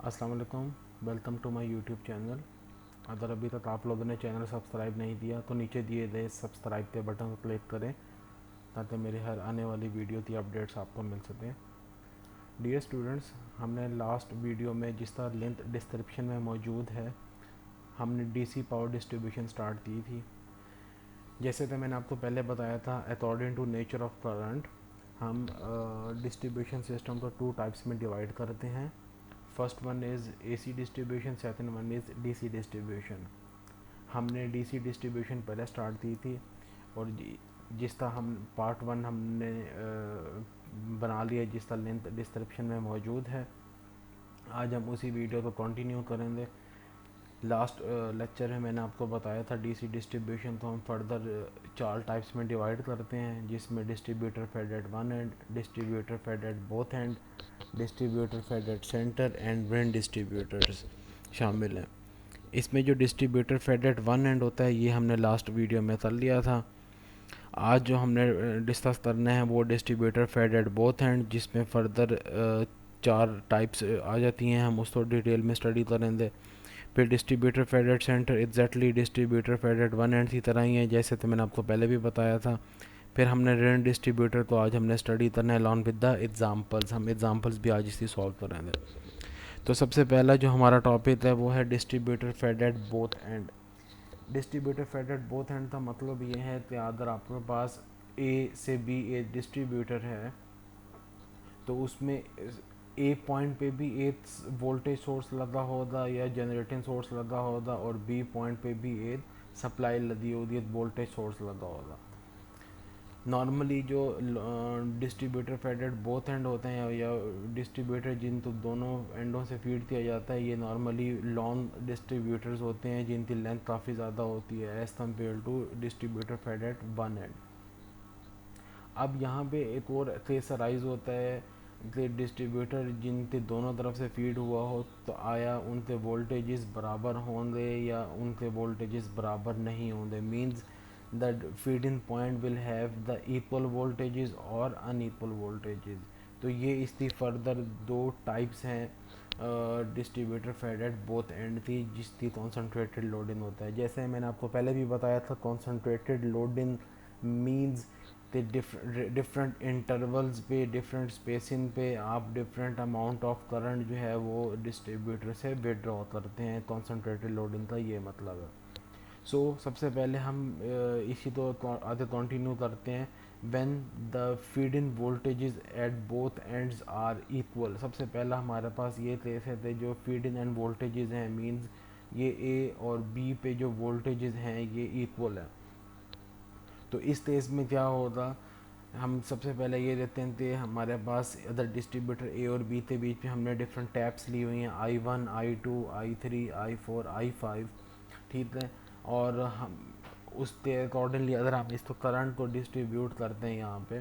अस्सलाम वालेकुम, welcome to my YouTube channel. अगर अभी तक आप लोगों ने चैनल सब्सक्राइब नहीं किया तो नीचे दिए गए सब्सक्राइब के बटन को क्लिक करें ताकि मेरी हर आने वाली वीडियो की अपडेट्स आपको मिल सकें। डियर स्टूडेंट्स, हमने लास्ट वीडियो में जिस तरह लिंक डिस्क्रिप्शन में मौजूद है, हमने डीसी पावर डिस्ट्रीब्यूशन स्टार्ट की थी। जैसे कि मैंने आपको पहले बताया था, according to nature of current हम डिस्ट्रीब्यूशन सिस्टम को टू टाइप्स में डिवाइड करते हैं। First one is AC distribution, second one is DC distribution. हमने डीसी डिस्ट्रीब्यूशन पहले स्टार्ट की थी और जिस तरह हम पार्ट वन हमने बना लिया, जिस तरह लिंक डिस्क्रिप्शन में मौजूद है। आज हम उसी वीडियो को कंटिन्यू करेंगे। लास्ट लेक्चर में मैंने आपको बताया था डीसी डिस्ट्रीब्यूशन को हम फर्दर चार टाइप्स में डिवाइड करते हैं, जिसमें distributor fed at one end, distributor fed at both end, distributor fed at centre and brain distributors शामिल हैं। इसमें जो distributor fed at one end होता है, ये हमने लास्ट वीडियो में कर लिया था। आज जो हमने डिस्कस करना है वो distributor fed at both end, जिसमें फर्दर चार टाइप्स आ जाती हैं। हम उसको डिटेल में स्टडी करेंगे। फिर distributor fed at centre exactly distributor fed at one end की तरह ही है, जैसे तो मैंने आपको पहले भी बताया था। फिर हमने रेन डिस्ट्रीब्यूटर को आज हमने स्टडी करना है अलॉन्ग विद द एग्जांपल्स। हम एग्जांपल्स भी आज इसकी सॉल्व करेंगे। तो सबसे पहला जो हमारा टॉपिक है वो है distributor fed at both end. Distributor fed at both end का मतलब ये है कि अगर आपके पास ए से बी एक डिस्ट्रीब्यूटर है तो उसमें ए पॉइंट पे भी एक वोल्टेज सोर्स लगा होगा या जनरेटिंग सोर्स लगा होगा, और बी पॉइंट पे भी एक सप्लाई लगी होगी, एक वोल्टेज सोर्स लगा होगा। नॉर्मली जो distributor fed at both end होते हैं या डिस्ट्रीब्यूटर जिन तो दोनों एंडों से फीड किया जाता है, ये नॉर्मली लॉन्ग डिस्ट्रीब्यूटर्स होते हैं जिनकी लेंथ काफ़ी ज़्यादा होती है as compare to distributor fed at one end. अब यहाँ पे एक और केस अराइज होता है कि डिस्ट्रीब्यूटर जिनके दोनों तरफ से फीड हुआ हो तो आया उनके वोल्टेजेस बराबर होंगे या उनके वोल्टेजेस बराबर नहीं होंगे। Means the feeding point will have the equal voltages और अनइक्वल वोल्टेजेस। तो ये इसकी फर्दर दो टाइप्स हैं distributor fed at both end थी, जिसकी कॉन्सनट्रेटेड लोडिंग होता है। जैसे मैंने आपको पहले भी बताया था, कॉन्सनट्रेटेड लोडिंग मीन्स ते डिफरेंट इंटरवल्स पे, डिफरेंट स्पेसिंग पे आप डिफरेंट अमाउंट ऑफ करंट जो है वो डिस्ट्रीब्यूटर से विड्रॉ करते हैं। कॉन्सनट्रेटेड लोडिंग का ये मतलब है। सबसे पहले हम इसी तो आगे कंटिन्यू करते हैं। When the feed in voltages at both ends are equal. सबसे पहला हमारे पास ये केस है जो फीड इन एंड वोल्टेजेस हैं, मींस ये ए और बी पे जो वोल्टेजेस हैं ये इक्वल है। तो इस केस में क्या होगा, हम सबसे पहले ये देते हैं कि हमारे पास अदर डिस्ट्रीब्यूटर ए और बी के बीच में हमने डिफरेंट टैप्स ली हुई हैं, I1, I2, I3, I4, I5। ठीक है। और हम उसके अकॉर्डिंगली अगर हम इसको करंट को डिस्ट्रीब्यूट करते हैं यहाँ पे,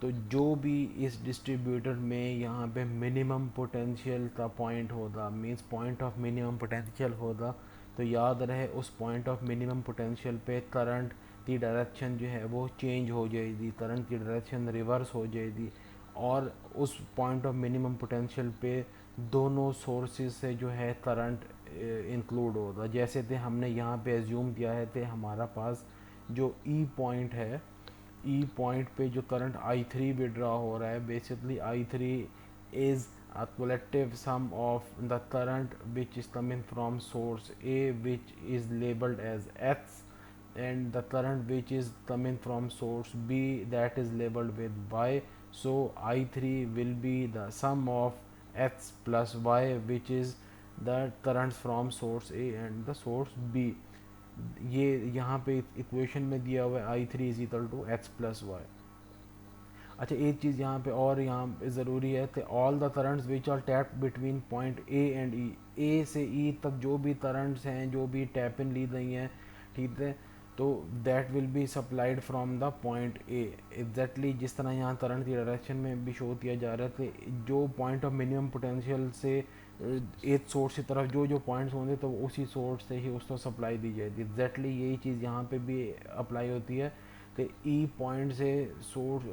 तो जो भी इस डिस्ट्रीब्यूटर में यहाँ पे मिनिमम पोटेंशियल का पॉइंट होगा, means point of minimum potential होगा, तो याद रहे उस पॉइंट ऑफ मिनिमम पोटेंशियल पे करंट की डायरेक्शन जो है वो चेंज हो जाएगी, करंट की डायरेक्शन रिवर्स हो जाएगी। और उस पॉइंट ऑफ मिनिमम पोटेंशियल पे दोनों सोर्सेज से जो है करंट इंक्लूड होगा। जैसे कि हमने यहाँ पे एज्यूम किया है कि हमारा पास जो ई पॉइंट है, ई पॉइंट पे जो करंट I3 विड्रॉ हो रहा है, basically I3 is a collective sum of the current which is coming from source A, which is labeled as X, and the current which is coming from source B, that is labeled with Y. So I3 will be the sum of X plus Y, which is the currents from source A and the source B. ये यहाँ पे equation में दिया हुआ है I3 is equal to X plus Y. अच्छा, एक चीज़ यहाँ पे और यहाँ पे ज़रूरी है कि all the currents which are tap between point A and E, A से ई तक जो भी करंट्स हैं, जो भी टैप इन ली गई हैं, ठीक है, तो that will be supplied from the point A. Exactly जिस तरह यहाँ करंट की डायरेक्शन में भी शो किया जा रहा है कि जो पॉइंट ऑफ मिनिमम पोटेंशियल से एक सोर्स की तरफ जो जो पॉइंट्स होंगे तो उसी सोर्स से ही उसको सप्लाई दी जाएगी। एग्जैक्टली यही चीज़ यहाँ पे भी अप्लाई होती है। तो ई पॉइंट से सोर्स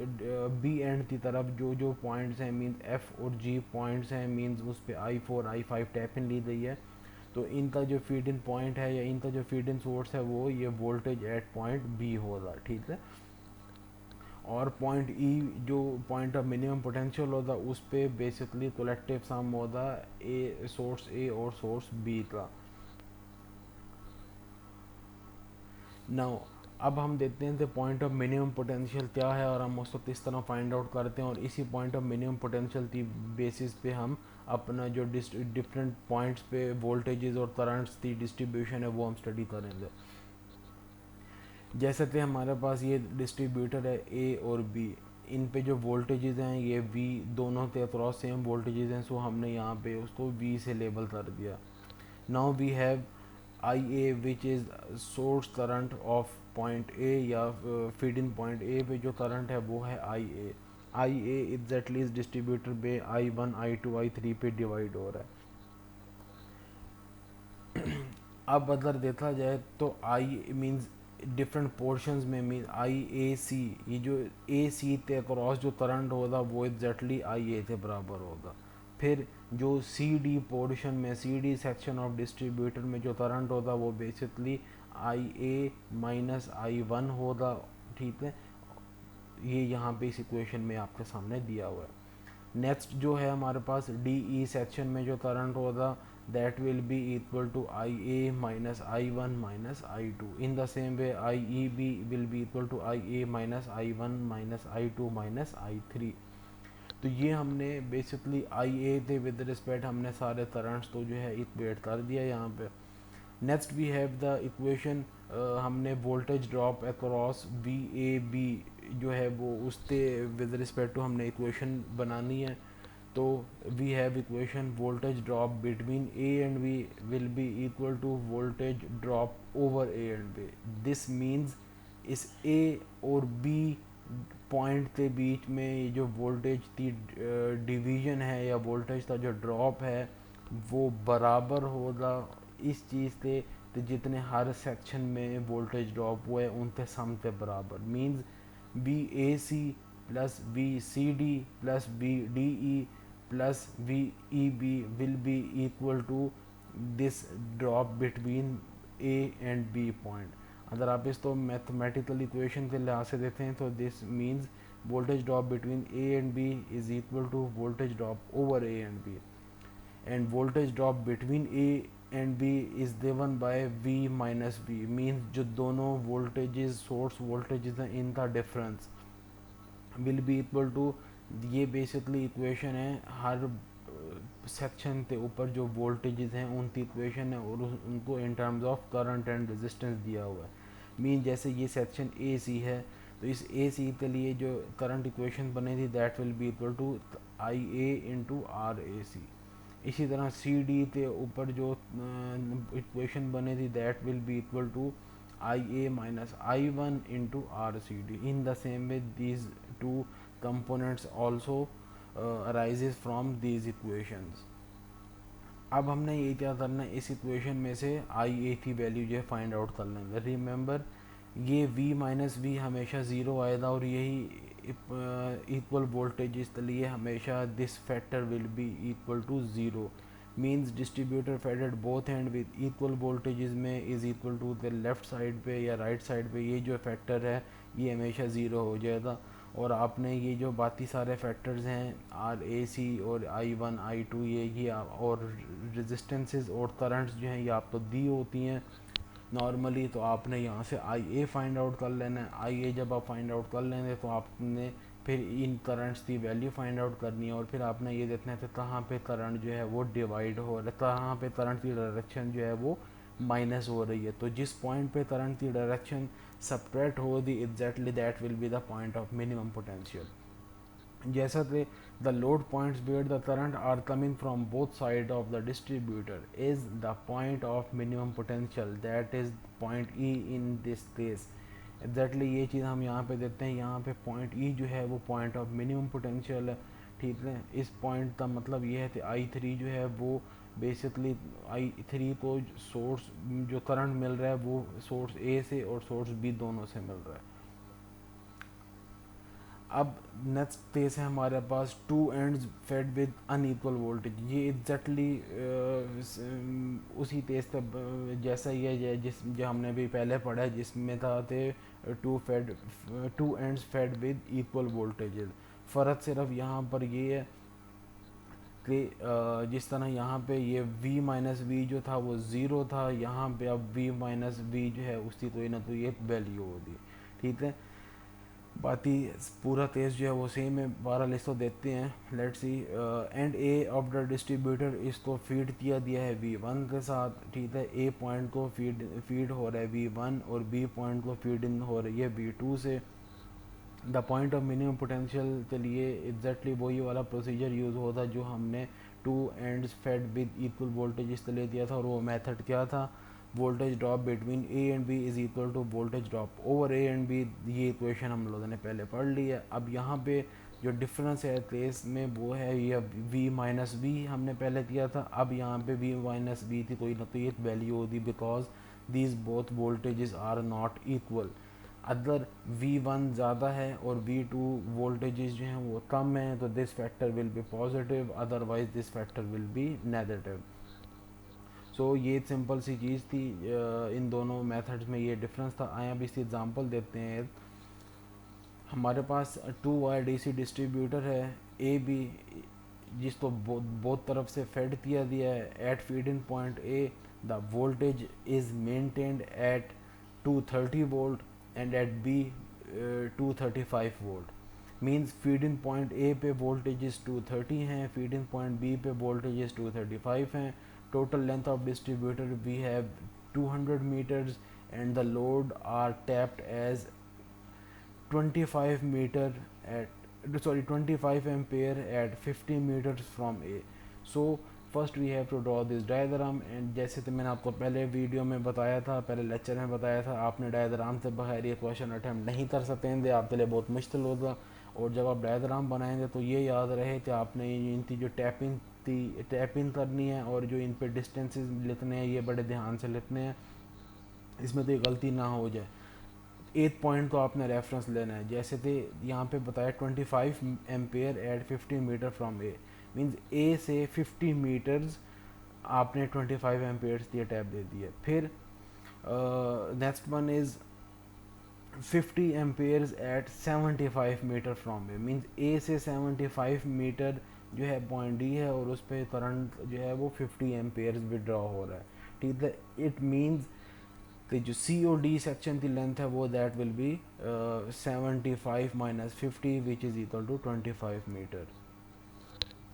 बी एंड की तरफ जो जो पॉइंट्स हैं मीन्स एफ और जी पॉइंट्स हैं मीन्स उस पर I4 I5 टैप इन ली गई है। तो इनका जो फीड इन पॉइंट है या इनका जो फीड इन सोर्स है वो ये वोल्टेज एट पॉइंट बी होगा, ठीक है। और पॉइंट ई जो पॉइंट ऑफ मिनिमम पोटेंशियल होता उस पर बेसिकली कलेक्टिव सम होता ए सोर्स ए और सोर्स बी का। नाउ अब हम देखते हैं कि पॉइंट ऑफ मिनिमम पोटेंशियल क्या है और हम उसको किस तरह फाइंड आउट करते हैं, और इसी पॉइंट ऑफ मिनिमम पोटेंशियल की बेसिस पे हम अपना जो डिफरेंट पॉइंट्स पे वोल्टेजेस और करंट्स की डिस्ट्रीब्यूशन है वो हम स्टडी करेंगे। जैसे कि हमारे पास ये डिस्ट्रीब्यूटर है ए और बी, इन पे जो वोल्टेजेस हैं ये वी दोनों के अक्रॉस सेम वोल्टेजेस हैं, सो हमने यहाँ पे उसको वी से लेबल कर दिया। Now we have IA which is source current of point A या फीड इन पॉइंट ए पे जो करंट है वो है IA एग्जैक्टली इस डिस्ट्रीब्यूटर पे I1 I2 I3 पे डिवाइड हो रहा है। अब अगर देखा जाए तो आई मीन्स डिफरेंट पोर्शंस में मीन IAC, ये जो AC के अक्रॉस जो करंट होगा वो एग्जैक्टली IA के बराबर होगा। फिर जो CD पोर्शन में CD सेक्शन ऑफ डिस्ट्रीब्यूटर में जो करंट होगा वो बेसिकली IA माइनस I1 होगा, ठीक है। ये यहाँ पे इस इक्वेशन में आपके सामने दिया हुआ है। नेक्स्ट जो है हमारे पास DE सेक्शन में जो करंट होगा that will be equal to IA minus I1 minus I2. In the same way IEB will be equal to IA minus I1 minus I2 minus I3. तो ये हमने बेसिकली IA के with respect हमने सारे currents तो जो है equate कर दिया यहाँ पे। Next we have the equation, हमने वोल्टेज ड्रॉप अक्रॉस VAB जो है वो उसके विद रिस्पेक्ट टू हमने इक्वेशन बनानी है। तो we have equation voltage drop between A and B will be equal to voltage drop over A and B. This means इस ए और बी पॉइंट के बीच में ये जो वोल्टेज की डिवीजन है या वोल्टेज का जो ड्रॉप है वो बराबर होगा इस चीज़ से तो जितने हर सेक्शन में वोल्टेज ड्रॉप हुए हैं उनके सम के बराबर। Means VAC plus VCD plus VDE plus VEB will be equal to this drop between A and B point. अगर आप इसको मैथमेटिकल इक्वेशन के लिहाज से देखें तो this means voltage drop between A and B is equal to voltage drop over A and B, and voltage drop between A and B is given by V minus V, means जो दोनों voltages source voltages हैं इनका difference will be equal to, ये basically equation है हर section के ऊपर जो voltages हैं उनकी equation है और उनको in terms of current and resistance दिया हुआ है। मीन जैसे ये सेक्शन AC है तो इस AC के लिए जो करंट इक्वेशन बनेगी that will be equal to IA into RAC। इसी तरह CD के ऊपर जो इक्वेशन बनेगी that will be equal to IA minus I1 into RCD। In the same way these two components also arises from these equations. अब हमने ये क्या करना है, इस इक्वेशन में से IA की वैल्यू जो है फाइंड आउट कर लेंगे। रिमेंबर ये V माइनस V हमेशा ज़ीरो आएगा और यही इक्वल वोल्टेज के लिए हमेशा this factor will be equal to zero. Means distributor fed at both end with equal voltages में is equal to the left side पे या राइट साइड पे ये जो फैक्टर है ये हमेशा ज़ीरो हो जाएगा। और आपने ये जो बाकी सारे फैक्टर्स हैं RAC और I1 I2 ये और रेजिस्टेंसेस और करंट्स जो हैं ये आपको दी होती हैं नॉर्मली। तो आपने यहाँ से IA फाइंड आउट कर लेना है। IA जब आप फाइंड आउट कर लेंगे तो आपने फिर इन करंट्स की वैल्यू फाइंड आउट करनी है और फिर आपने ये देखना है कि कहाँ पे करंट जो है वो डिवाइड हो रहा है, कहाँ पे करंट की डायरेक्शन जो है वो माइनस हो रही है। तो जिस पॉइंट पे करंट की डायरेक्शन सब्ट्रैक्ट हो दी exactly that will be the point of minimum potential. जैसा कि the load points where the current are coming from both side of the distributor is the point of minimum potential, that is point E in this case। Exactly ये चीज़ हम यहाँ पे देते हैं, यहाँ पे पॉइंट E जो है वो पॉइंट ऑफ मिनिमम पोटेंशियल है, ठीक है। इस पॉइंट का मतलब ये है कि I3 जो है वो बेसिकली I3 को सोर्स जो करंट मिल रहा है वो सोर्स A से और सोर्स B दोनों से मिल रहा है। अब नेक्स्ट केस है हमारे पास two ends fed with unequal voltage. ये एग्जैक्टली उसी केस का जैसा ही है जिस जो हमने भी पहले पढ़ा है, जिसमें था थे to ends fed with equal voltages. फ़र्क सिर्फ यहाँ पर ये है कि जिस तरह यहाँ पे ये v माइनस वी जो था वो ज़ीरो था, यहाँ पे अब v माइनस वी जो है उसकी कोई ना कोई एक वैल्यू होगी। ठीक है, बाकी पूरा केस जो है वो सेम है। 12 लिस्ट तो देते हैं। Let's see and A of the distributor इसको फीड किया दिया है V1 के साथ। ठीक है, ए पॉइंट को फीड हो रहा है V1 और बी पॉइंट को फीड इन हो रही है V2 से। The point of minimum potential, चलिए एग्जैक्टली वही वाला प्रोसीजर यूज़ होता जो हमने two ends fed with equal voltage इसलिए दिया था। और वो मेथड क्या था, voltage drop between A and B is equal to voltage drop over A and B. ये इक्वेशन हम लोगों ने पहले पढ़ ली है। अब यहाँ पे जो डिफरेंस है केस में वो है ये v माइनस वी हमने पहले दिया था। अब यहाँ पे v माइनस वी थी कोई ना कोई एक वैल्यू होती, because these both voltages are not equal. अगर V1 ज़्यादा है और V2 वोल्टेजेस जो हैं वो कम हैं तो this factor will be positive, otherwise this factor will be negative. So ये सिंपल सी चीज़ थी। इन दोनों मेथड्स में ये डिफरेंस था। आए अब इसकी एग्जांपल देते हैं। हमारे पास 2 वायर डीसी डिस्ट्रीब्यूटर है ए बी, जिसको बहुत तरफ से फेड किया दिया है। At feeding point A the voltage is maintained at 230 volt and at B 235 volt. Means feeding point A पे वोल्टेजेस 230 हैं, फीडिंग पॉइंट बी पे वोल्टेजेस 235 हैं। Total length of distributor we have 200 meters and the load are tapped as 25 meter at 25 ampere at 50 meters from A. So first we have to draw this diagram। And जैसे तो मैंने आपको पहले video में बताया था, पहले लेक्चर में बताया था, आपने डायग्राम से बगैर ये क्वेश्चन अटैम्प्ट नहीं कर सकते, आपके लिए बहुत मुश्किल होगा। और जब आप डायग्राम बनाएंगे तो ये याद रहे कि आपने इनकी जो टैपिंग करनी है और जो इन पे डिस्टेंसेस लिखने हैं ये बड़े ध्यान से लिखने हैं, इसमें तो ये गलती ना हो जाए। 8 पॉइंट तो आपने रेफरेंस लेना है। जैसे थे यहाँ पे बताया 25 ampere at 50 meter from A, means A से 50 मीटर्स आपने 25 एम्पेयर्स दिए टैप दे दिए। फिर next one is 50 amperes at 75 meter from A, means A से 75 मीटर जो है पॉइंट डी है और उस पर करंट जो है वो 50 एम्पेयर्स विड्रॉ हो रहा है। ठीक है, इट मीन्स कि जो सी ओ डी सेक्शन की लेंथ है वो that will be 75 minus 50 which is equal to 25 meter.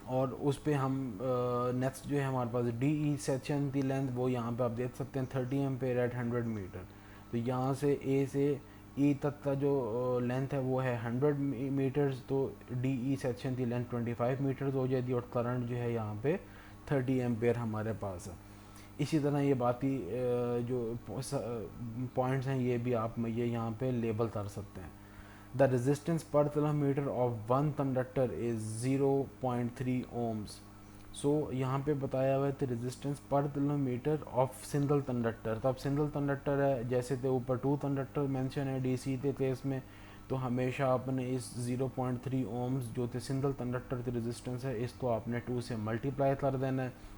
और उस पर हम नेक्स्ट जो है हमारे पास डी ई सेक्शन की लेंथ वो यहाँ पे आप देख सकते हैं 30 एम्पेयर एट 100 मीटर। तो यहाँ से ए से ई तक का जो लेंथ है वो है 100 मीटर्स, तो डी ई सेक्शन की लेंथ 25 मीटर्स हो जाती है और करंट जो है यहाँ पे 30 एम्पेयर हमारे पास है। इसी तरह ये बाकी जो पॉइंट्स हैं ये भी आप ये यहाँ पे लेबल कर सकते हैं। The resistance per kilometre of one conductor is 0.3 ohms. So यहाँ पे बताया हुआ है कि resistance per kilometre of single conductor. तो अब सिंगल कंडक्टर है, जैसे तो ऊपर 2 कंडक्टर मेंशन है डीसी के केस में, तो हमेशा आपने इस 0.3 ओम्स जो थे सिंगल कंडक्टर की रेजिस्टेंस है इसको आपने 2 से मल्टीप्लाई कर देना है।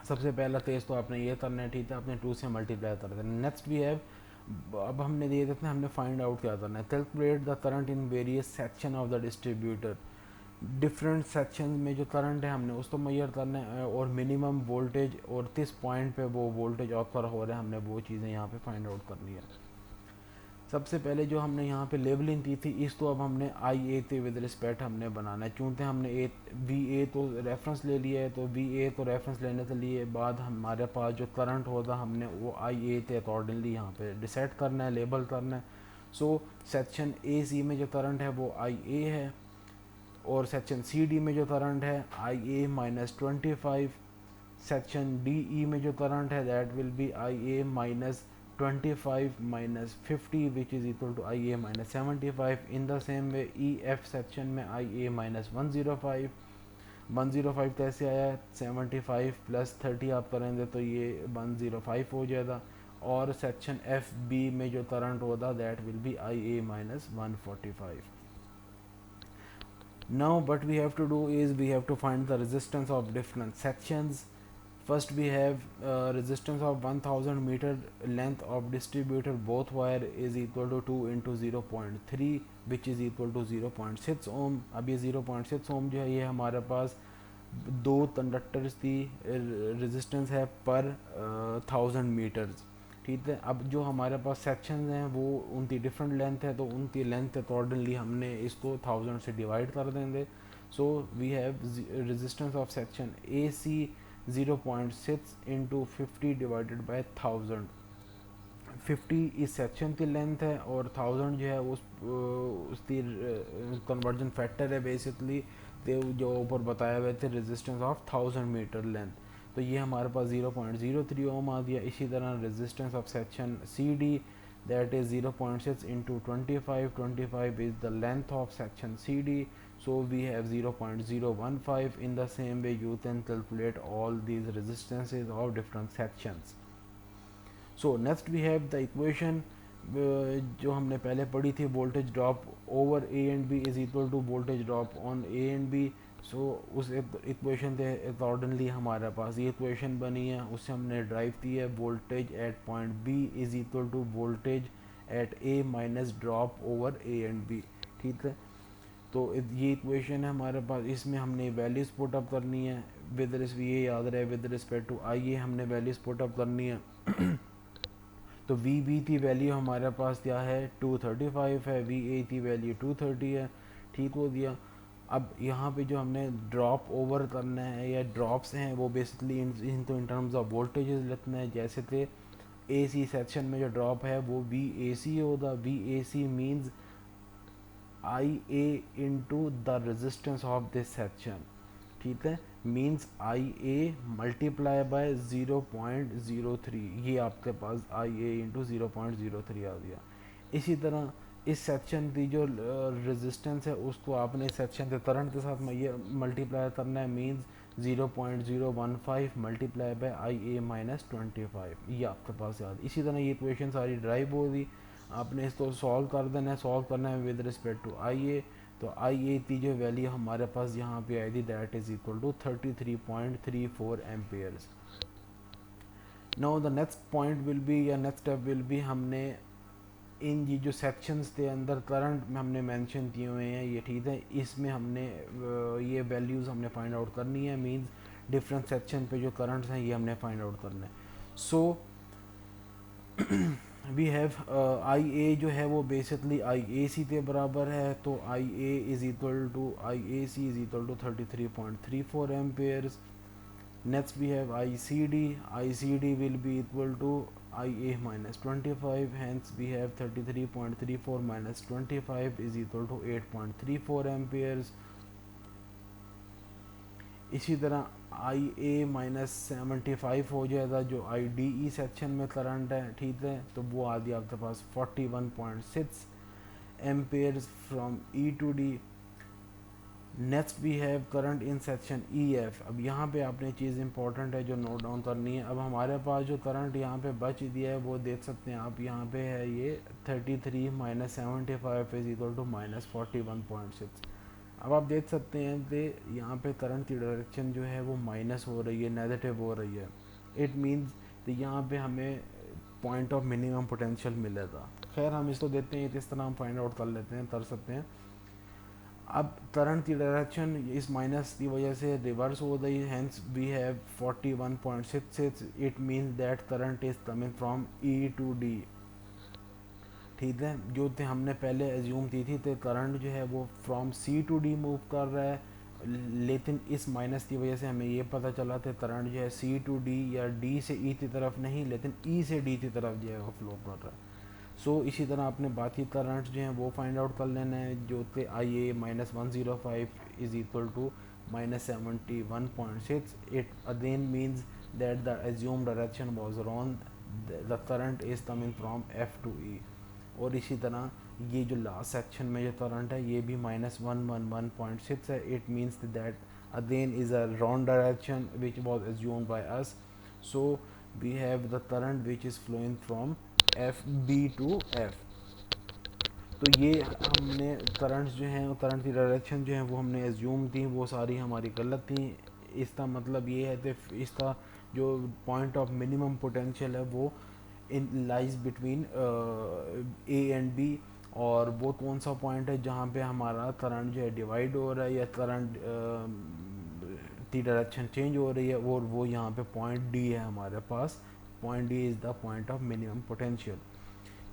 सबसे पहला केस तो आपने ये करना है, ठीक है, आपने 2 से मल्टीप्लाई कर देना है। नेक्स्ट वी हैव, अब हमने दिए देते हैं, हमने फाइंड आउट क्या करना है। Calculate the current in various section of the distributor. Different section में जो करंट है हमने उसको मेजर करना है और मिनिमम वोल्टेज और किस पॉइंट पे वो वोल्टेज ऑकर हो रहा है हमने वो चीज़ें यहाँ पे फाइंड आउट करनी है। सबसे पहले जो हमने यहाँ पे लेबलिंग की थी इसको अब हमने आई ए के विद रिस्पेक्ट हमने बनाना है। चूँकि हमने ए वी ए तो रेफरेंस ले लिया है, तो वी ए को रेफरेंस लेने के लिए बाद हमारे पास जो करंट होगा हमने वो आई ए के अकॉर्डिंगली यहाँ पे डिसाइड करना है, लेबल करना है। सो सेक्शन ए सी में जो करंट है वो आई ए है और सेक्शन सी डी में जो करंट है I A minus 25। Section D E में जो करंट है that will be I A minus 25 minus 50 which is equal to IA minus 75। in the same way EF section में IA minus 105। 105 कैसे आया, 75 plus 30 आप करेंगे तो ये 105 हो जाएगा। और सेक्शन एफ बी में जो करंट होगा that will B IA minus 145। Now what we have to do is we have to find the resistance of different sections. First we have resistance of 1000 meter length of distributor both wire is equal to 2 into 0.3 which is equal to 0.6 ohm. अब ये 0.6 ohm जो है ये हमारे पास दो conductors की resistance है पर 1000 मीटर्स, ठीक है। अब जो हमारे पास सेक्शन हैं वो उनकी डिफरेंट लेंथ है, तो उनकी लेंथ अकॉर्डिंगली हमने इसको 1000 से डिवाइड कर देंगे। So we have resistance of section A C 0.6 into 50 divided by 1000। 50 इस सेक्शन की लेंथ है और 1000 जो है उसकी कन्वर्जन फैक्टर है बेसिकली, तो जो ऊपर बताया हुए थे रेजिस्टेंस ऑफ 1000 मीटर लेंथ, तो ये हमारे पास 0.03 ओम आ गया। इसी तरह resistance of section C D that is 0.6 into 25, 25 is the length of section C D, so we have 0.015. In the same way you can calculate all these resistances of different sections. So next we have the equation जो हमने पहले पढ़ी थी, voltage drop over A and B is equal to voltage drop on A and B. So उस equation के accordingly हमारे पास ये इक्वेशन बनी है, उससे हमने ड्राइव की है voltage at point B is equal to voltage at A minus drop over A and B, ठीक है। तो ये इक्वेशन है हमारे पास, इसमें हमने वैल्यूज़ पुट अप करनी है ये याद रहे विद रिस्पेक्ट टू आई ए हमने वैल्यूज़ पुट अप करनी है। तो वी बी की वैल्यू हमारे पास क्या है 235 है, वी ए की वैल्यू 230 है, ठीक हो गया। अब यहाँ पे जो हमने ड्रॉप ओवर करना है या ड्रॉप्स हैं वो बेसिकली इनको इन टर्म्स ऑफ वोल्टेजेस लिखना है। जैसे थे ए सी सेक्शन में जो ड्रॉप है वो वी ए सी होगा, V A C means I A into the resistance of this section, ठीक है, means I A multiply by 0.03, ये आपके पास आई ए इंटू 0.03 आ गया। इसी तरह इस सेक्शन की जो रेजिस्टेंस है उसको आपने इस सेक्शन के करंट के साथ ये मल्टीप्लाई करना है, means 0.015 multiply by I A minus 25, ये आपके पास याद। इसी तरह ये इक्वेशन सारी ड्राइव होगी, आपने इसको सॉल्व कर देना है, सॉल्व करना है विद रिस्पेक्ट टू आई ए। तो आई ए की जो वैल्यू हमारे पास यहाँ पे आई थी that is equal to 33.34 amperes. Now the next point will be या नेक्स्ट स्टेप विल बी, हमने इन ये जो सेक्शंस थे अंदर करंट में हमने मेंशन किए हुए हैं ये, ठीक है, इसमें हमने ये वैल्यूज़ हमने फाइंड आउट करनी है, मींस डिफरेंट सेक्शन पे जो करंट्स हैं ये हमने फाइंड आउट करना है। सो वी हैव आई ए जो है वो बेसिकली आई ए सी के बराबर है, तो I A is equal to I A C is equal to 33.34 amperes. Next we have I C D will be equal to I A minus 25, hence we have 33.34 minus 25 is equal to 8.34 amperes. इसी तरह I A minus 75 हो जाएगा जो I D E section में current है, ठीक है, तो वो आ गया आपके पास 41.6 amperes from E to D. Next we have current in section E F. अब यहाँ पे आपने चीज़ इंपॉर्टेंट है जो नोट डाउन करनी है। अब हमारे पास जो करंट यहाँ पे बच दिया है वो देख सकते हैं आप, यहाँ पे है ये 33 minus 75 is equal to minus 41.6। अब आप देख सकते हैं कि यहाँ पे करंट की डायरेक्शन जो है वो माइनस हो रही है, नेगेटिव हो रही है। इट मीन्स कि यहाँ पे हमें पॉइंट ऑफ मिनिमम पोटेंशियल मिलेगा। खैर हम इसको देते हैं, इस तरह हम फाइंड आउट कर लेते हैं, कर सकते हैं। अब करंट की डायरेक्शन इस माइनस की वजह से रिवर्स हो गई, hence we have 41.66। It means that current is coming from E to D, ठीक है। जो थे हमने पहले एज्यूम की थी तो करंट जो है वो from C to D move कर रहा है, लेकिन इस माइनस की वजह से हमें ये पता चला कि करंट जो है सी टू डी या डी से ई की तरफ नहीं, लेकिन ई से डी की तरफ जो है वो फ्लो कर रहा है। सो इसी तरह आपने बाकी करंट जो हैं वो फाइंड आउट कर लेना है, जो कि I A minus 105 is equal to minus 71.6। It again means that the assume direction was wrong, the current is coming from F to E. और इसी तरह ये जो लास्ट सेक्शन में जो करंट है ये भी माइनस 111.6 है। It means that again is a wrong direction which was assumed by us. So we have the current which is flowing from F B to F. तो ये हमने करंट्स जो हैं, करंट की डायरेक्शन जो है वो हमने एज्यूम थी, वो सारी हमारी गलत थी। इसका मतलब ये है कि इसका जो पॉइंट ऑफ मिनिमम पोटेंशियल है वो इन lies between A and B. और वो कौन सा पॉइंट है जहाँ पे हमारा करंट जो है डिवाइड हो रहा है या करंट की डायरेक्शन चेंज हो रही है, और वो यहाँ पे पॉइंट डी है हमारे पास। Point D is the point of minimum potential,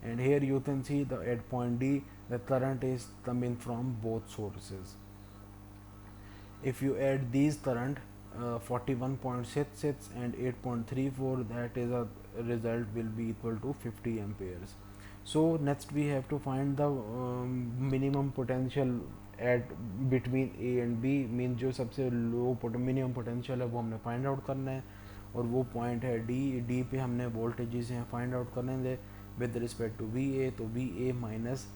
and here you can see the at point D the current is coming from both sources. If you add these current 41.66 and 8.34, that is a result will be equal to 50 amperes. So next we have to find the minimum potential at between A and B, means जो सबसे लो minimum potential है वो हमने find out करना है, और वो point है डी पे हमने वोल्टेजेस हैं फाइंड आउट करने दे with respect to V A. तो V A minus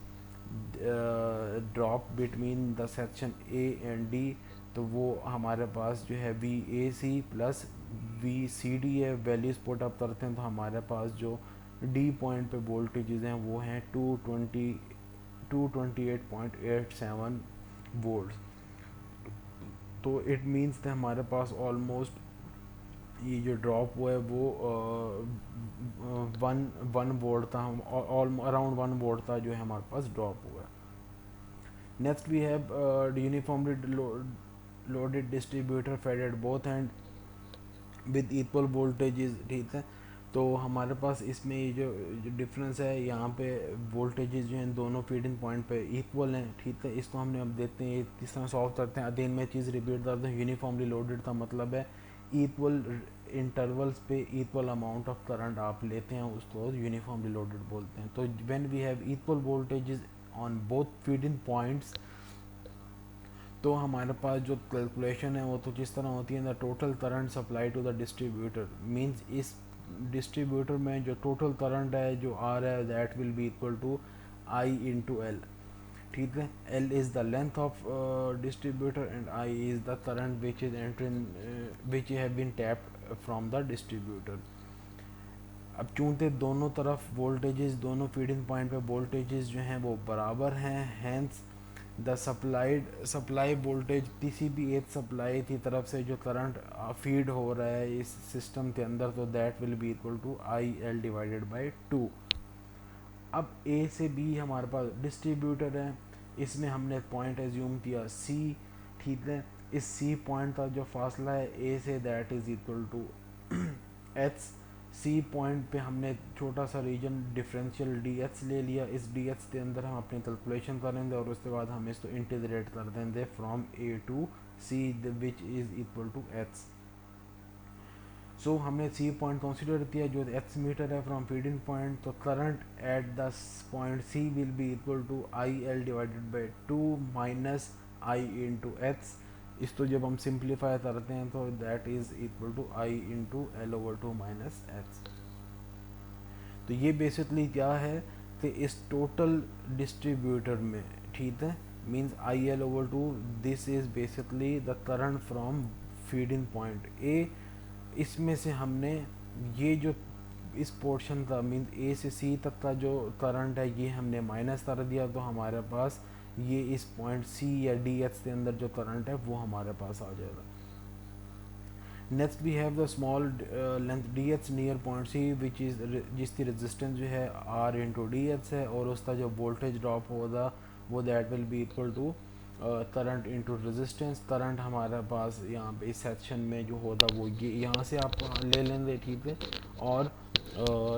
drop between the section A and D, तो वो हमारे पास जो है V A C plus V C D है। वैल्यूज पुट अप करते हैं तो हमारे पास जो डी पॉइंट पे वोल्टेजेस हैं वो हैं 228.87 वोल्ट। तो इट मीन्स हमारे पास ऑलमोस्ट ये जो ड्रॉप हुआ है वो वन वोल्ट था, हम अराउंड 1 वोल्ट था जो है हमारे पास ड्रॉप हुआ है। Next we have uniformly loaded distributor fed at both end with equal voltages, ठीक है। तो हमारे पास इसमें ये जो डिफरेंस है यहाँ पे वोल्टेजेस जो हैं दोनों फीडिंग पॉइंट पे इक्वल हैं, ठीक है। इसको हमने अब देखते हैं किस तरह सॉल्व करते हैं। अगेन मैं चीज़ रिपीट करता हूँ, यूनिफॉर्मली लोडेड का मतलब है इक्वल इंटरवल्स पे इक्वल अमाउंट ऑफ करंट आप लेते हैं, उसको यूनिफॉर्मली लोडेड बोलते हैं। तो when we have equal voltages on both feeding points, तो हमारे पास जो कैलकुलेशन है वो तो किस तरह होती है, the total current supply to the distributor, means इस डिस्ट्रीब्यूटर में जो टोटल करंट है जो आ रहा है that will be equal to I into L, ठीक है। L is the length of distributor and I is the current which is entering which have been tapped from the distributor. अब चूंकि दोनों तरफ वोल्टेजेस, दोनों फीडिंग पॉइंट पे voltages जो हैं वो बराबर हैं, हैंस द सप्लाई वोल्टेज किसी भी एक सप्लाई की तरफ से जो करंट फीड हो रहा है इस सिस्टम के अंदर, तो that will be equal to I L divided by 2। अब ए से बी हमारे पास डिस्ट्रीब्यूटर है, इसमें हमने पॉइंट एज्यूम किया सी, ठीक है। इस सी पॉइंट का जो फासला है ए से that is equal to H. C point पे हमने छोटा सा रीजन डिफरेंशियल डी एच ले लिया, इस डी एच के अंदर हम अपनी कैलकुलेशन करेंगे और उसके बाद हम इसको इंटीग्रेट कर देंगे from A to C which is equal to H. So हमने सी पॉइंट कंसिडर किया जो एच मीटर है फ्रॉम फीडिंग पॉइंट, तो current at the point C will be equal to I L divided by 2 minus I into H. इसको जब हम simplify करते हैं तो that is equal to I into L over 2 minus H. तो ये basically क्या है कि इस टोटल डिस्ट्रीब्यूटर में, ठीक है, means I L over 2, this is basically the current from feeding point ए। इसमें से हमने ये जो इस पोर्शन का मीन ए से सी तक का जो करंट है ये हमने माइनस कर दिया, तो हमारे पास ये इस पॉइंट सी या डी एच के अंदर जो करंट है वो हमारे पास आ जाएगा। Next we have the small length D H near point C which is जिसकी रेजिस्टेंस जो है आर इंटू डी एच है, और उसका जो वोल्टेज ड्रॉप होगा वो that will be equal to current into resistance. Current हमारे पास यहाँ पे इस सेक्शन में जो होता वो ये यहाँ से आप ले लेंगे, ठीक है। और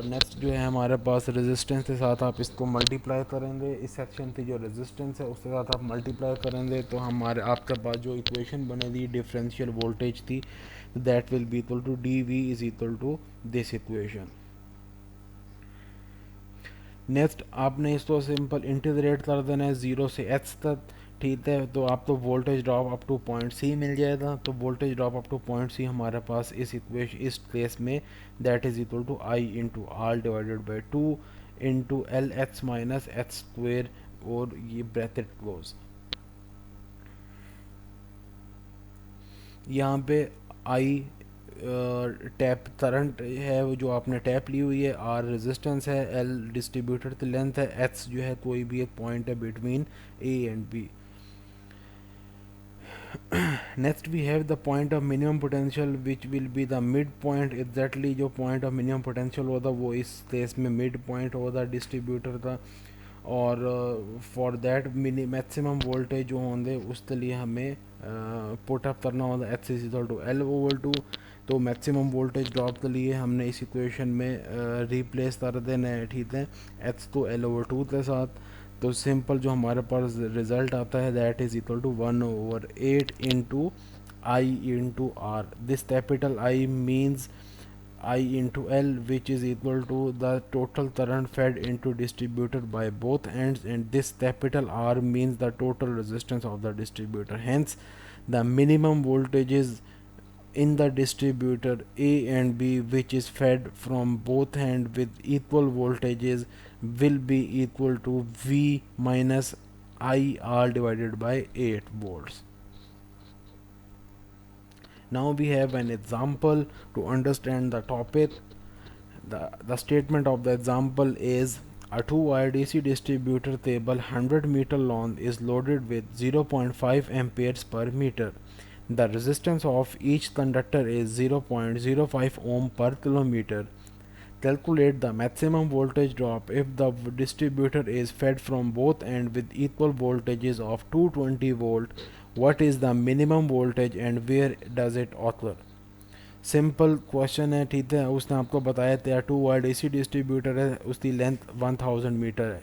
नेक्स्ट जो है हमारे पास रेजिस्टेंस के साथ आप इसको मल्टीप्लाई करेंगे, इस सेक्शन की जो रेजिस्टेंस है उसके साथ आप मल्टीप्लाई करेंगे, तो हमारे आपके पास जो इक्वेशन बनेगी डिफरेंशियल वोल्टेज थी that will be equal to D V is equal to this equation. Next आपने इसको सिंपल इंटीग्रेट कर देना है 0 से h तक, ठीक है। तो आपको voltage drop up to point C मिल जाएगा। तो voltage drop up to point C हमारे पास इस इक्वेशन इस केस में that is equal to I into R divided by 2 into L H minus H square, और ये ब्रैकेट क्लोज। यहाँ पे आई टैप करंट है वो जो आपने टैप ली हुई है, आर रेजिस्टेंस है, एल डिस्ट्रीब्यूटर की लेंथ है, एच जो है कोई भी एक पॉइंट है between A and B. Next we have the point of minimum potential which will be the mid point. Exactly जो पॉइंट ऑफ मिनिमम पोटेंशियल होता वो इस केस में मिड पॉइंट होता डिस्ट्रीब्यूटर का. और फॉर दैट मैक्सिमम वोल्टेज जो होंगे उसके लिए हमें पुट अप करना होगा H is equal to L over two. तो मैक्सिमम वोल्टेज ड्रॉप के लिए हमने इस इक्वेशन में रिप्लेस कर देना है, ठीक है, एच तो एल ओवर टू के साथ. तो सिंपल जो हमारे पास रिजल्ट आता है that is equal to 1/8 into I into R. This capital I means I into L, which is equal to the total current fed into distributor by both ends, and this capital R means the total resistance of the distributor. Hence the minimum voltages in the distributor A and B, which is fed from both ends with equal voltages, will be equal to V minus IR divided by 8 volts. Now we have an example to understand the topic. The statement of the example is a 2-wire DC distributor cable 100 meter long is loaded with 0.5 amperes per meter. The resistance of each conductor is 0.05 ohm per kilometer. Calculate the maximum voltage drop if the distributor is fed from both ends with equal voltages of 220 volt. What is the minimum voltage and where does it occur? Simple question है, ठीक है. उसने आपको बताया था 2 wire DC distributor है, उसकी length 1000 metre है.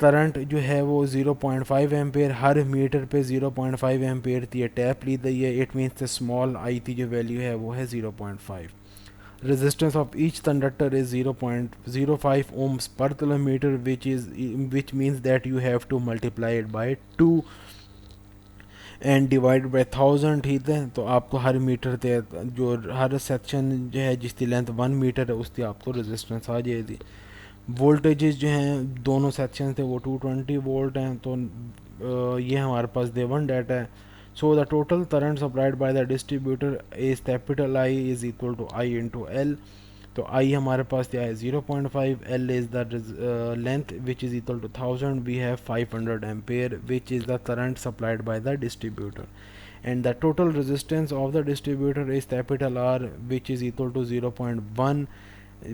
करंट जो है वो 0.5 एम्पेयर, हर मीटर पे 0.5 एम्पेयर थी. टैप ली गई है, इट मीन्स स्मॉल आई थी जो वैल्यू है वो है 0.5. resistance of each conductor is 0.05 ohms per kilometer, which means that you have to multiply it by 2 and divide by 1000, ठीक है. तो आपको हर मीटर पे जो हर सेक्शन जो है जिसकी लेंथ 1 मीटर है उसकी आपको रेजिस्टेंस आ जाएगी. वोल्टेजेस जो हैं दोनों सेक्शन थे वो 220 वोल्ट हैं. तो ये हमारे पास देवन डाटा है. So the total current supplied by the distributor is capital I is equal to I into L. तो आई हमारे पास क्या है 0.5, L is the length which is equal to 1000, we have 500 ampere which is the current supplied by the distributor. And the total resistance of the distributor is capital R, which is equal to 0.1,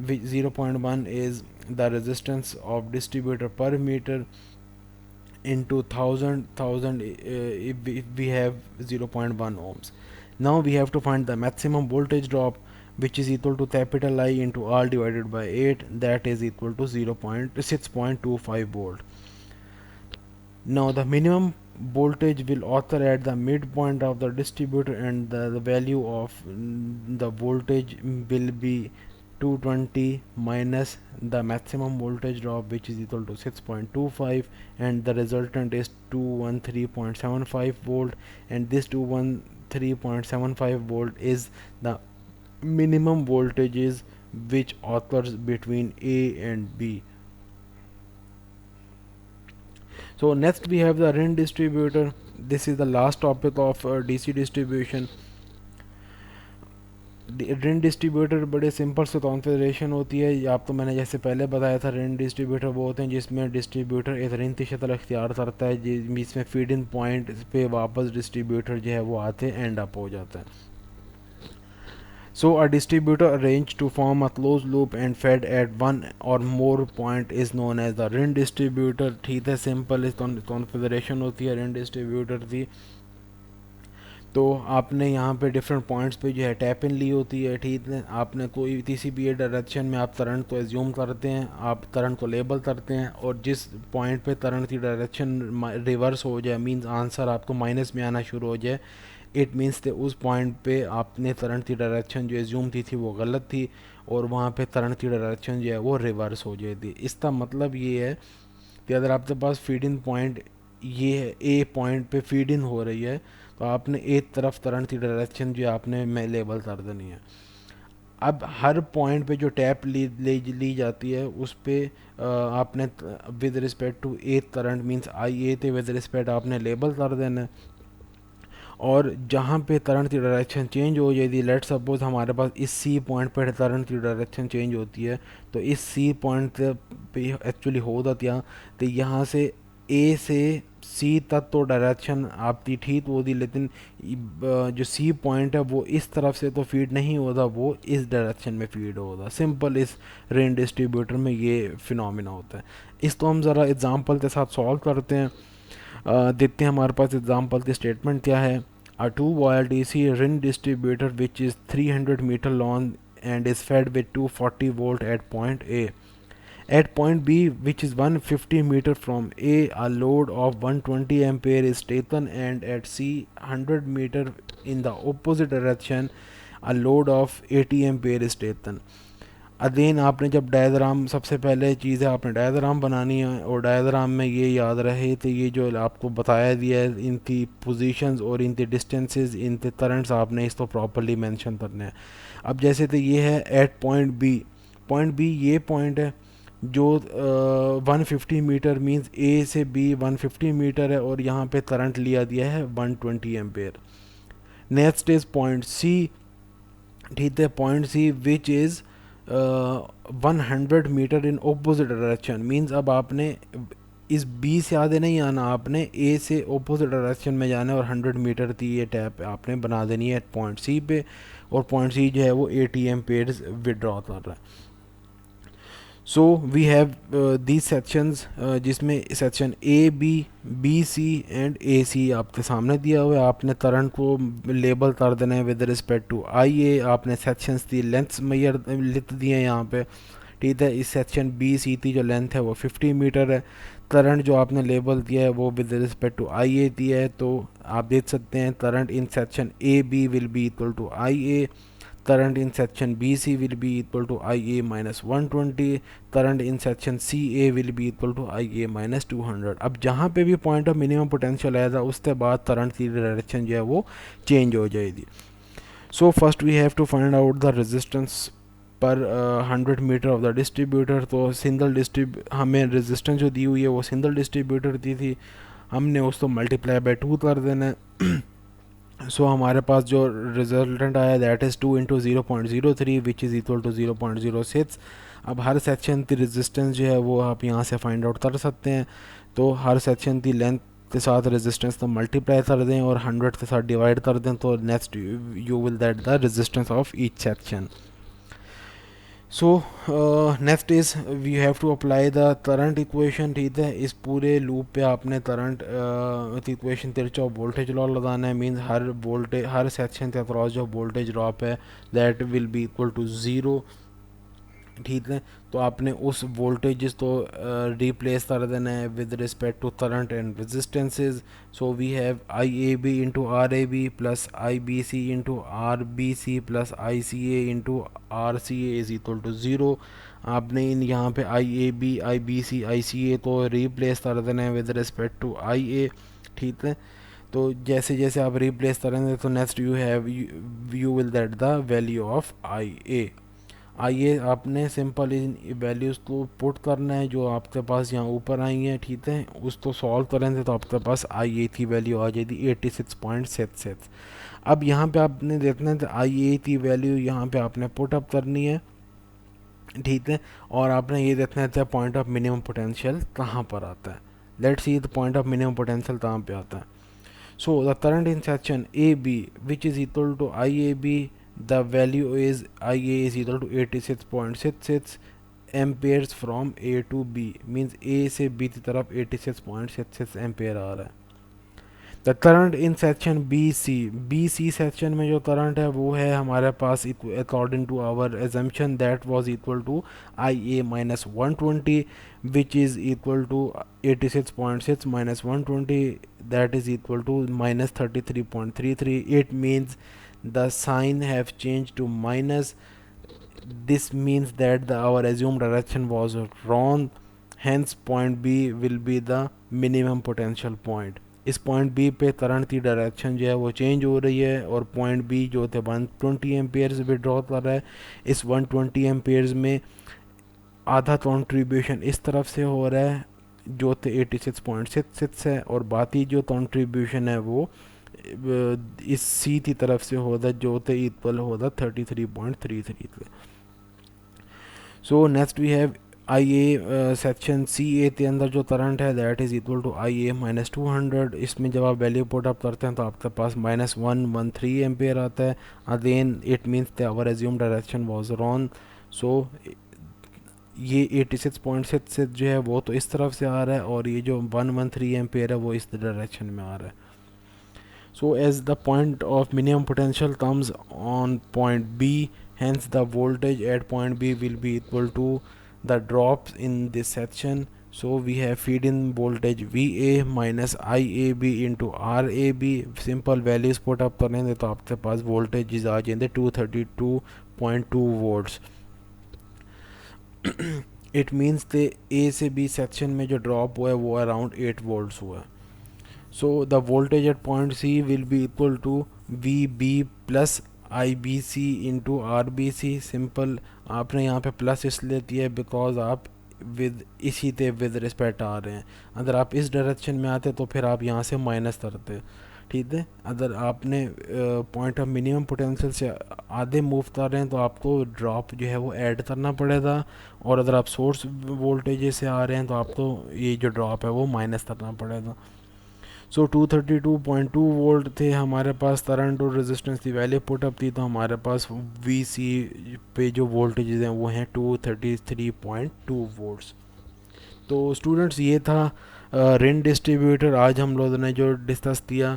which 0.1 is the resistance of distributor per meter into 1000 if we have 0.1 ohms. Now we have to find the maximum voltage drop, which is equal to capital I into R divided by 8, that is equal to 0.6.25 volt. Now the minimum voltage will occur at the midpoint of the distributor, and the value of the voltage will be 220 minus the maximum voltage drop, which is equal to 6.25, and the resultant is 213.75 volt, and this 213.75 volt is the minimum voltages which occurs between A and B. So next we have the Rin distributor. This is the last topic of DC distribution. Rin distributor बड़े simple से configuration होती है. आपको मैंने जैसे पहले बताया था रिन डिस्ट्रीब्यूटर वो होते हैं जिसमें डिस्ट्रीब्यूटर एक रिन की शक्ल अख्तियार करता है जिसमें फीड इन पॉइंट पे वापस डिस्ट्रीब्यूटर जो है वो आते एंड अप हो जाता है. So a distributor arranged to form a closed loop and fed at one or more point is known as the Rin distributor. ठीक है, सिंपल इस कॉन्फ़िगरेशन होती है रिन डिस्ट्रीब्यूटर की. तो आपने यहाँ पे डिफरेंट पॉइंट्स पे जो है टैप इन ली होती है, ठीक है. आपने कोई किसी भी डायरेक्शन में आप करंट को एज्यूम करते हैं, आप करंट को लेबल करते हैं, और जिस पॉइंट पे करंट की डायरेक्शन रिवर्स हो जाए, मींस आंसर आपको माइनस में आना शुरू हो जाए, इट मीन्स कि उस पॉइंट पे आपने करंट की डायरेक्शन जो एज्यूम थी वो गलत थी, और वहाँ पे करंट की डायरेक्शन जो है वो रिवर्स हो जाती. इसका मतलब ये है कि अगर आपके पास फीड इन पॉइंट ये है, ए पॉइंट पे फीड इन हो रही है, तो आपने एक तरफ करंट की डायरेक्शन जो आपने में लेबल कर देनी है. अब हर पॉइंट पे जो टैप ली जाती है उस पर आपने with respect to A current means I A थे विद रिस्पेक्ट आपने लेबल कर देना है. और जहाँ पे करंट की डायरेक्शन चेंज हो जाएगी, लेट सपोज हमारे पास इस सी पॉइंट पर करंट की डायरेक्शन चेंज होती है, तो इस सी पॉइंट पे एक्चुअली होता क्या, तो यहाँ से ए से सी तक तो डायरेक्शन आपकी ठीक होती, लेकिन जो सी पॉइंट है वो इस तरफ से तो फीड नहीं होता, वो इस डायरेक्शन में फीड होता। सिंपल इस रेन डिस्ट्रीब्यूटर में ये फिनोमिना होता है। इसको हम ज़रा एग्जांपल के साथ सॉल्व करते हैं। देखते हैं हमारे पास एग्जांपल की स्टेटमेंट क्या है। A 2-wire DC RIN distributor which is 300 meter long and is fed with 240 volt at point A. At point B, which is 150 meter from A, a load of 120 ampere is taken, and at C, 100 meter in the opposite direction, a load of 80 ampere is taken. Again आपने जब diagram, सबसे पहले चीज़ है आपने diagram बनानी है, और diagram में ये याद रहे तो ये जो आपको बताया दिया है इनकी पोजीशंस और इनके डिस्टेंसेस, इनके करंट्स आपने इसको प्रॉपर्ली मेंशन करने हैं। अब जैसे तो ये है एट पॉइंट बी ये पॉइंट है जो 150 मीटर मींस ए से बी 150 मीटर है, और यहाँ पे करंट लिया दिया है 120 ampere. Next is point C, ठीक है, point C which is 100 meter in opposite direction, means अब आपने इस बी से आगे नहीं आना, आपने ए से ऑपोजिट डायरेक्शन में जाना है, और 100 मीटर की ये टैप आपने बना देनी है पॉइंट सी पे, और पॉइंट सी जो है वो 80 एम्पेयर्स विड्रॉ कर रहा है। So we have these sections, जिसमें section A B C and A C आपके सामने दिया हुआ है। आपने करंट को लेबल कर देना है विद रिस्पेक्ट टू आई ए। आपने सेक्शंस की लेंथ्स मैयर लिख दिए हैं यहाँ पे, ठीक है। इस सेक्शन बी सी की जो लेंथ है वो 50 मीटर है। करंट जो आपने लेबल दिया है वो with respect to I A दिया है, तो आप देख सकते हैं current in section A B will be equal to I A, current in section BC will be equal to IA minus 120, current in section CA will be equal to IA minus 200। अब जहाँ पे भी point of minimum potential आएगा उसके बाद current की direction जो है वो चेंज हो जाएगी। So first we have to find out the resistance per 100 meter of the distributor. तो सिंगल हमें रेजिस्टेंस जो दी हुई है वो सिंगल डिस्ट्रीब्यूटर दी थी, हमने उसको मल्टीप्लाई बाय 2 कर देना है। सो हमारे पास जो रिजल्टेंट आया that is 2 into 0.03 which is equal to 0.06। अब हर सेक्शन की रेजिस्टेंस जो है वो आप यहाँ से फाइंड आउट कर सकते हैं। तो हर सेक्शन की लेंथ के साथ रेजिस्टेंस तो मल्टीप्लाई कर दें और 100 के साथ डिवाइड कर दें, तो next you will that the resistance of each section. So next is we have to apply the current equation, ठीक है। इस पूरे लूप पे आपने current equation Kirchhoff voltage law लगाना है। मींस हर सेक्शन के अक्रॉस जो वोल्टेज ड्रॉप है that will be equal to 0, ठीक है। तो आपने उस वोल्टेज तो रिप्लेस कर देना है with respect to current and resistances. So we have I A B into R A B plus I B C into R B C plus I C A into R C A is equal to 0। आपने इन यहाँ पे आई A B I B C I C ए तो replace कर देना है with respect to I A, ठीक है। तो जैसे जैसे आप रिप्लेस करेंगे तो next you will that the value of I A. आइए आपने सिंपल इन वैल्यूज़ को पुट करना है जो आपके पास यहाँ ऊपर आई हैं, ठीक है। उसको सॉल्व करेंगे तो आपके पास आई ए की वैल्यू आ जाएगी 86.66। अब यहाँ पे आपने देखना है तो आई ए की वैल्यू यहाँ पे आपने पुट अप करनी है, ठीक है। और आपने ये देखना है पॉइंट ऑफ मिनिमम पोटेंशियल कहाँ पर आता है। Let's see the point of minimum potential कहाँ पे आता है। So the current in section A B which is equal to I A B, the value is IA is equal to 86.66 amperes from A to B, means A से B की तरफ 86.66 ampere आ रहा है। The current in section B C section में जो current है वो है हमारे पास according to our assumption that was equal to I A minus 120 which is equal to 86.6 minus 120 that is equal to minus 33.33। It means the sign have changed to minus. This means that our assumed direction was wrong, hence point B will be the minimum potential point। इस point B पे current की direction जो है वो change हो रही है, और पॉइंट बी जो थे 120 एम्पेयर्स विड्रॉ कर रहा है। इस 120 एम्पेयर्स में आधा कॉन्ट्रीब्यूशन इस तरफ से हो रहा है जो थे 86.66 है, और बाकी जो कॉन्ट्रीब्यूशन है वो इस सी की तरफ से होता जो ते इक्वल होता 33.33 थे। So next we have I A section C A के अंदर जो करंट है that is equal to I A minus 200। इसमें जब आप वैल्यू पुट अप करते हैं तो आपके पास -113 एम्पेयर आता है। Again it means the our assume direction was wrong. So ये 86.66 जो है वो तो इस तरफ से आ रहा है, और ये जो 113 एम्पेयर है वो इस डायरेक्शन में आ रहा है। So as the point of minimum potential comes on point B, hence the voltage at point B will be equal to the drops in this section. So we have feed in voltage VA minus IAB into RAB. Simple values put up करेंगे तो आपके पास voltages आ जाएंगे 232.2 volts. It means the A से B section में जो drop हुआ है वो around 8 volts हुआ है. So the voltage at point C will be equal to VB plus IBC into RBC. Simple आपने यहाँ पे प्लस इसलिए दिया है बिकॉज आप विद इसी ते विद रिस्पेक्ट आ रहे हैं। अगर आप इस डायरेक्शन में आते तो फिर आप यहाँ से माइनस करते, ठीक है। अगर आपने पॉइंट ऑफ मिनिमम पोटेंशियल से आधे मूव कर रहे हैं तो आपको ड्रॉप जो है वो ऐड करना पड़ेगा, और अगर आप सोर्स वोल्टेज से आ रहे हैं तो आपको ये जो ड्रॉप है वो माइनस करना पड़ेगा। सो 232.2 वोल्ट थे हमारे पास करंट, और रेजिस्टेंस की वैल्यू पुट अप थी तो हमारे पास वी सी पे जो वोल्टेजेस हैं वो हैं 233.2 वोल्ट्स। तो स्टूडेंट्स ये था रिन डिस्ट्रीब्यूटर। आज हम लोगों ने जो डिस्कस किया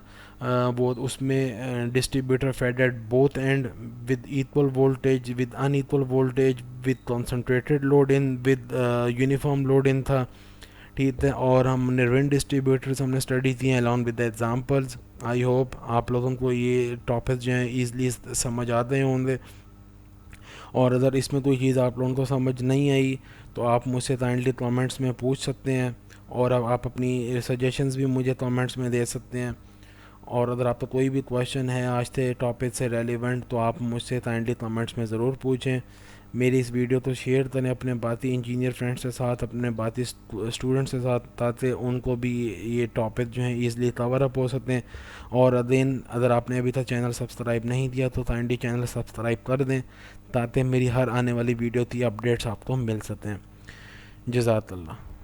वो उसमें distributor fed at both end with equal voltage, with unequal voltage, with concentrated load in, with uniform load in था, ठीक है। और हमने रिन डिस्ट्रीब्यूटर्स हमने स्टडी किए हैं along with the examples. I hope आप लोगों को ये टॉपिक्स जो हैं ईज़िली समझ आते होंगे, और अगर इसमें कोई चीज़ आप लोगों को समझ नहीं आई तो आप मुझसे काइंडली कमेंट्स में पूछ सकते हैं, और अब आप अपनी सजेशंस भी मुझे कमेंट्स में दे सकते हैं। और अगर आपका कोई भी क्वेश्चन है आज के टॉपिक से रेलिवेंट तो आप मुझसे काइंडली कमेंट्स में ज़रूर पूछें। मेरी इस वीडियो को शेयर करें अपने बाकी इंजीनियर फ्रेंड्स के साथ, अपने बाकी स्टूडेंट्स के साथ, ताकि उनको भी ये टॉपिक जो है ईज़िली कवर अप हो सकते हैं। और अगेन अगर आपने अभी तक चैनल सब्सक्राइब नहीं किया तो काइंडली चैनल सब्सक्राइब कर दें, ताकि मेरी हर आने वाली वीडियो की अपडेट्स आपको मिल सकें। जज़ाकल्लाह।